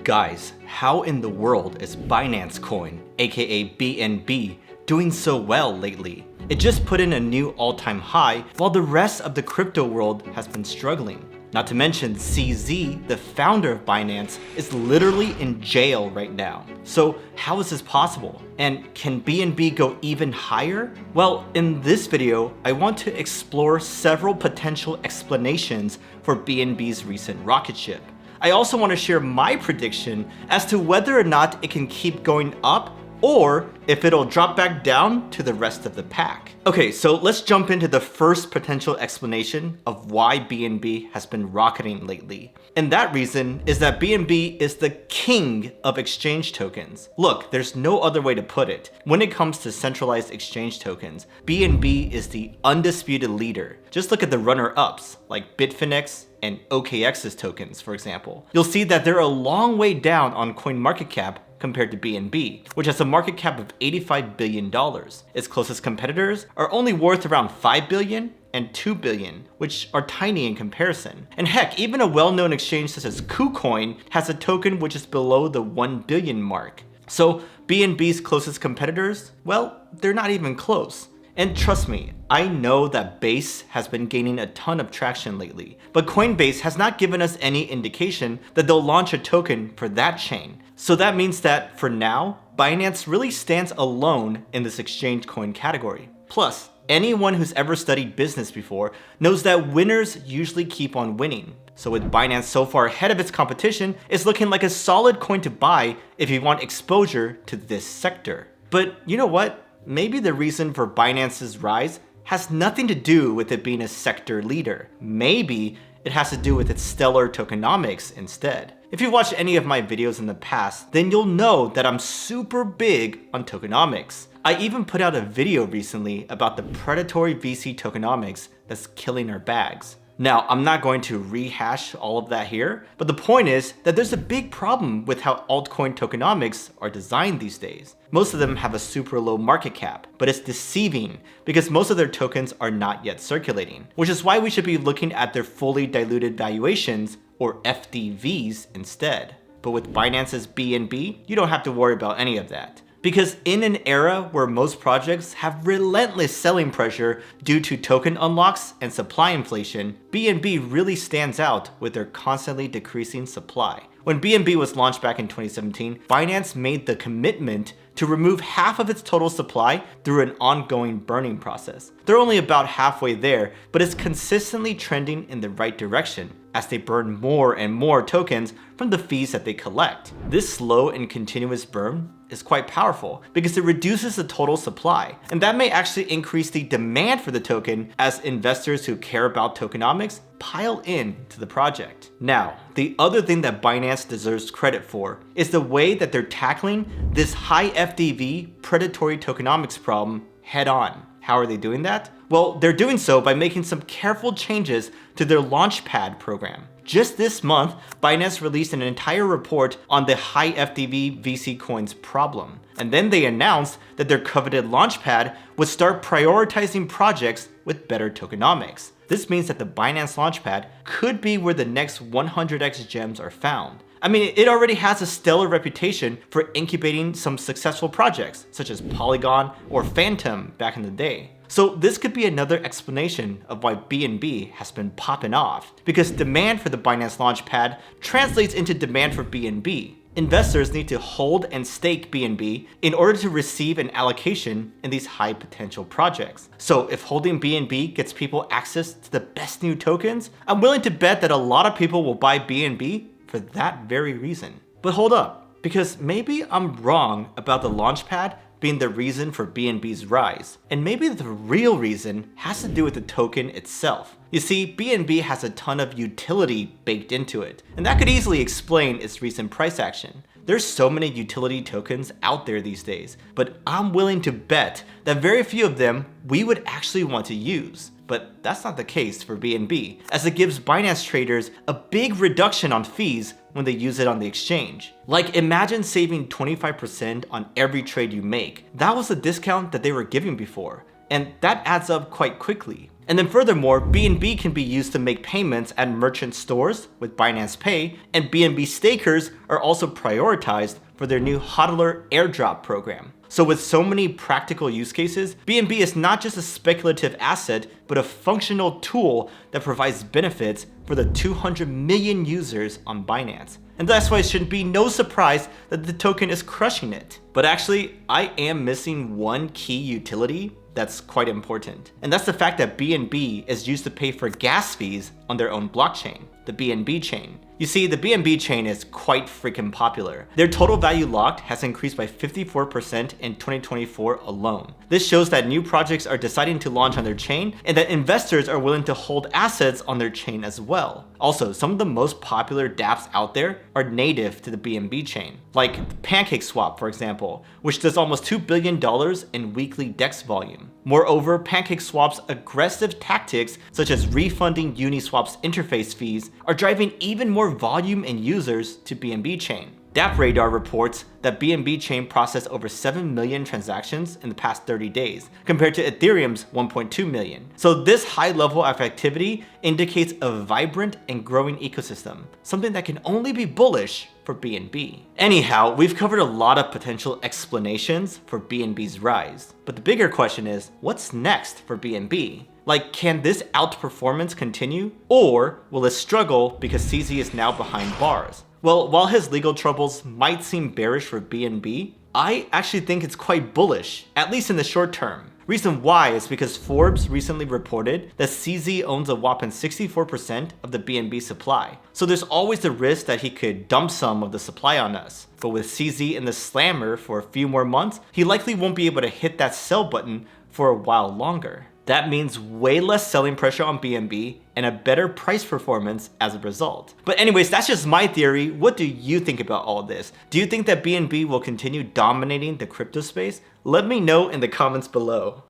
Guys, how in the world is Binance Coin, aka BNB, doing so well lately? It just put in a new all-time high while the rest of the crypto world has been struggling. Not to mention CZ, the founder of Binance, is literally in jail right now. So how is this possible? And can BNB go even higher? Well, in this video, I want to explore several potential explanations for BNB's recent rocket ship. I also want to share my prediction as to whether or not it can keep going up or if it'll drop back down to the rest of the pack. Okay, so let's jump into the first potential explanation of why BNB has been rocketing lately. And that reason is that BNB is the king of exchange tokens. Look, there's no other way to put it. When it comes to centralized exchange tokens, BNB is the undisputed leader. Just look at the runner-ups like Bitfinex and OKX's tokens, for example. You'll see that they're a long way down on CoinMarketCap compared to BNB, which has a market cap of $85 billion. Its closest competitors are only worth around $5 billion and $2 billion, which are tiny in comparison. And heck, even a well-known exchange such as KuCoin has a token which is below the 1 billion mark. So BNB's closest competitors, well, they're not even close. And trust me, I know that Base has been gaining a ton of traction lately, but Coinbase has not given us any indication that they'll launch a token for that chain. So that means that for now, Binance really stands alone in this exchange coin category. Plus, anyone who's ever studied business before knows that winners usually keep on winning. So with Binance so far ahead of its competition, it's looking like a solid coin to buy if you want exposure to this sector. But you know what? Maybe the reason for Binance's rise has nothing to do with it being a sector leader. Maybe it has to do with its stellar tokenomics instead. If you've watched any of my videos in the past, then you'll know that I'm super big on tokenomics. I even put out a video recently about the predatory VC tokenomics that's killing our bags. Now, I'm not going to rehash all of that here, but the point is that there's a big problem with how altcoin tokenomics are designed these days. Most of them have a super low market cap, but it's deceiving because most of their tokens are not yet circulating, which is why we should be looking at their fully diluted valuations, or FDVs, instead. But with Binance's BNB, you don't have to worry about any of that. Because in an era where most projects have relentless selling pressure due to token unlocks and supply inflation, BNB really stands out with their constantly decreasing supply. When BNB was launched back in 2017, Binance made the commitment to remove half of its total supply through an ongoing burning process. They're only about halfway there, but it's consistently trending in the right direction as they burn more and more tokens from the fees that they collect. This slow and continuous burn is quite powerful because it reduces the total supply, and that may actually increase the demand for the token as investors who care about tokenomics pile in to the project. Now, the other thing that Binance deserves credit for is the way that they're tackling this high FDV predatory tokenomics problem head on. How are they doing that? Well, they're doing so by making some careful changes to their Launchpad program. Just this month, Binance released an entire report on the high FDV VC coins problem. And then they announced that their coveted Launchpad would start prioritizing projects with better tokenomics. This means that the Binance Launchpad could be where the next 100x gems are found. I mean, it already has a stellar reputation for incubating some successful projects, such as Polygon or Phantom back in the day. So this could be another explanation of why BNB has been popping off, because demand for the Binance Launchpad translates into demand for BNB. Investors need to hold and stake BNB in order to receive an allocation in these high potential projects. So if holding BNB gets people access to the best new tokens, I'm willing to bet that a lot of people will buy BNB for that very reason. But hold up, because maybe I'm wrong about the Launchpad being the reason for BNB's rise. And maybe the real reason has to do with the token itself. You see, BNB has a ton of utility baked into it, and that could easily explain its recent price action. There's so many utility tokens out there these days, but I'm willing to bet that very few of them we would actually want to use. But that's not the case for BNB, as it gives Binance traders a big reduction on fees when they use it on the exchange. Like, imagine saving 25% on every trade you make. That was the discount that they were giving before, and that adds up quite quickly. And then furthermore, BNB can be used to make payments at merchant stores with Binance Pay, and BNB stakers are also prioritized for their new hodler airdrop program. So with so many practical use cases, BNB is not just a speculative asset, but a functional tool that provides benefits for the 200 million users on Binance. And that's why it should be no surprise that the token is crushing it. But actually, I am missing one key utility that's quite important. And that's the fact that BNB is used to pay for gas fees on their own blockchain, the BNB chain. You see, the BNB chain is quite freaking popular. Their total value locked has increased by 54% in 2024 alone. This shows that new projects are deciding to launch on their chain and that investors are willing to hold assets on their chain as well. Also, some of the most popular dApps out there are native to the BNB chain, like PancakeSwap, for example, which does almost $2 billion in weekly DEX volume. Moreover, PancakeSwap's aggressive tactics, such as refunding Uniswap's interface fees, are driving even more volume and users to BNB chain. DappRadar reports that BNB chain processed over 7 million transactions in the past 30 days, compared to Ethereum's 1.2 million. So this high level of activity indicates a vibrant and growing ecosystem, something that can only be bullish for BNB. Anyhow, we've covered a lot of potential explanations for BNB's rise, but the bigger question is, what's next for BNB? Like, can this outperformance continue, or will it struggle because CZ is now behind bars? Well, while his legal troubles might seem bearish for BNB, I actually think it's quite bullish, at least in the short term. Reason why is because Forbes recently reported that CZ owns a whopping 64% of the BNB supply. So there's always the risk that he could dump some of the supply on us. But with CZ in the slammer for a few more months, he likely won't be able to hit that sell button for a while longer. That means way less selling pressure on BNB and a better price performance as a result. But anyways, that's just my theory. What do you think about all this? Do you think that BNB will continue dominating the crypto space? Let me know in the comments below.